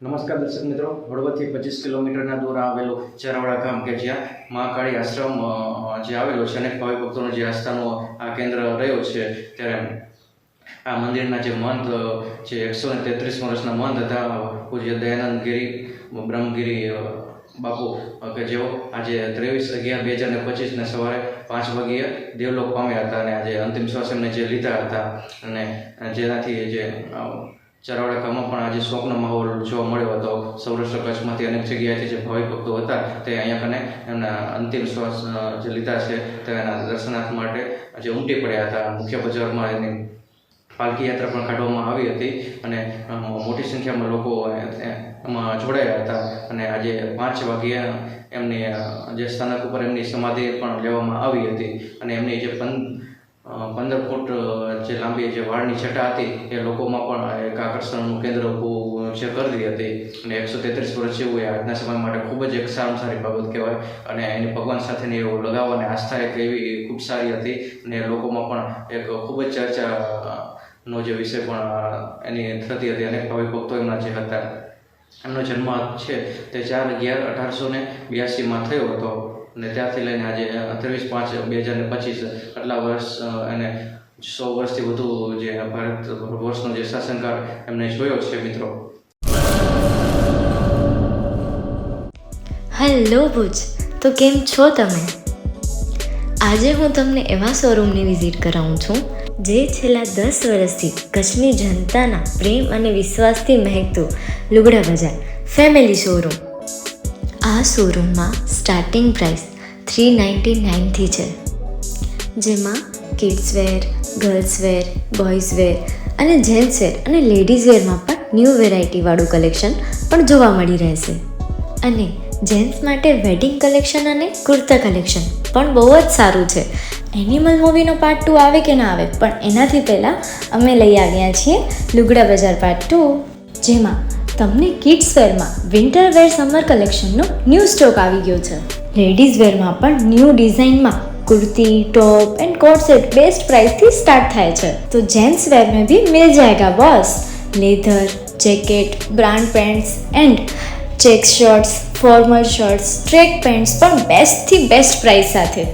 નમસ્કાર દર્શક મિત્રો, હળવદથી 25 કિલોમીટરના દૂર આવેલું ચરાવડા ગામ કે જ્યાં મહાકાળી આશ્રમ જે આવેલો છે, અનેક ભાવિ ભક્તોનું જે આસ્થાનું આ કેન્દ્ર રહ્યો છે, ત્યારે આ મંદિરના જે મહંત જે 133 વર્ષના મહંત હતા, પૂજ્ય દયાનંદ ગિરી બ્રહ્મગીરી બાપુ કે જેઓ આજે 23/11/2025 સવારે 5 વાગ્યે દેવલોક પામ્યા હતા અને આજે અંતિમ શ્વાસ એમને જે લીધા હતા અને જેનાથી જે ચરાવડા ગામમાં પણ આજે શોકનો માહોલ જોવા મળ્યો હતો. સૌરાષ્ટ્ર કચ્છમાંથી અનેક જગ્યાએથી જે ભાવિ ભક્તો હતા તે અહીંયા કને એમના અંતિમ શ્વાસ જે લીધા છે તેના દર્શનાર્થ માટે જે ઉમટી પડ્યા હતા. મુખ્ય બજારમાં એની પાલકી યાત્રા પણ કાઢવામાં આવી હતી અને મોટી સંખ્યામાં લોકો એમાં જોડાયા હતા અને આજે 5 વાગ્યે એમની જે સ્થાનક ઉપર એમની સમાધિ પણ લેવામાં આવી હતી અને એમની જે 15 ફૂટ જે લાંબી જે વાળની છટા હતી એ લોકોમાં પણ એક આકર્ષણનું કેન્દ્ર ઊભું જે કરી હતી અને 133 વર્ષ જેવું એ આજના સમય માટે ખૂબ જ એક સારી બાબત કહેવાય અને એની ભગવાન સાથેની એવો લગાવ અને આસ્થા એક એવી ખૂબ સારી હતી અને લોકોમાં પણ એક ખૂબ જ ચર્ચાનો જે વિષય પણ એની થતી હતી. અનેક ભાવિ ભક્તો એમના જે હતા એમનો જન્મ છે તે 4/11/1882 થયો હતો અને ત્યારથી લઈને આજે 23/5/2025 આટલા વર્ષ અને 100 વર્ષથી વધુ જે ભારત વર્ષનો જે શાસનકાળ એમને જોયો છે. મિત્રો, હેલો ભુજ, તો કેમ છો તમે? આજે હું તમને એવા શોરૂમની વિઝિટ કરાવું છું જે છેલ્લા 10 વર્ષથી કચ્છની જનતાના પ્રેમ અને વિશ્વાસથી મહેકતું લુગડા બજાર ફેમિલી શોરૂમ. આ શોરૂમમાં સ્ટાર્ટિંગ પ્રાઇસ 399થી છે, જેમાં kids wear, girls wear, boys wear અને જેન્ટ્સ વેર અને લેડીઝ વેરમાં પણ ન્યૂ વેરાયટીવાળું કલેક્શન પણ જોવા મળી રહેશે. અને જેન્ટ્સ માટે વેડિંગ કલેક્શન અને કુર્તા કલેક્શન પણ બહુ જ સારું છે. એનિમલ મૂવીનો પાર્ટ 2 આવે કે ના આવે, પણ એનાથી પહેલાં અમે લઈ આવ્યા છીએ લુગડા બજાર પાર્ટ 2, જેમાં તમને કિડ્સ વેરમાં વિન્ટર વેર સમર કલેક્શનનો ન્યૂ સ્ટોક આવી ગયો છે. લેડીઝ વેરમાં પણ ન્યૂ ડિઝાઇનમાં kurti, top and coat set best price थी स्टार्ट थाय छे. तो जेंट्स वेर में भी मिल जाएगा boss. Leather, jacket, brand pants and check shirts, formal shirts, track pants પણ બેસ્ટ થી બેસ્ટ પ્રાઇસ સાથે.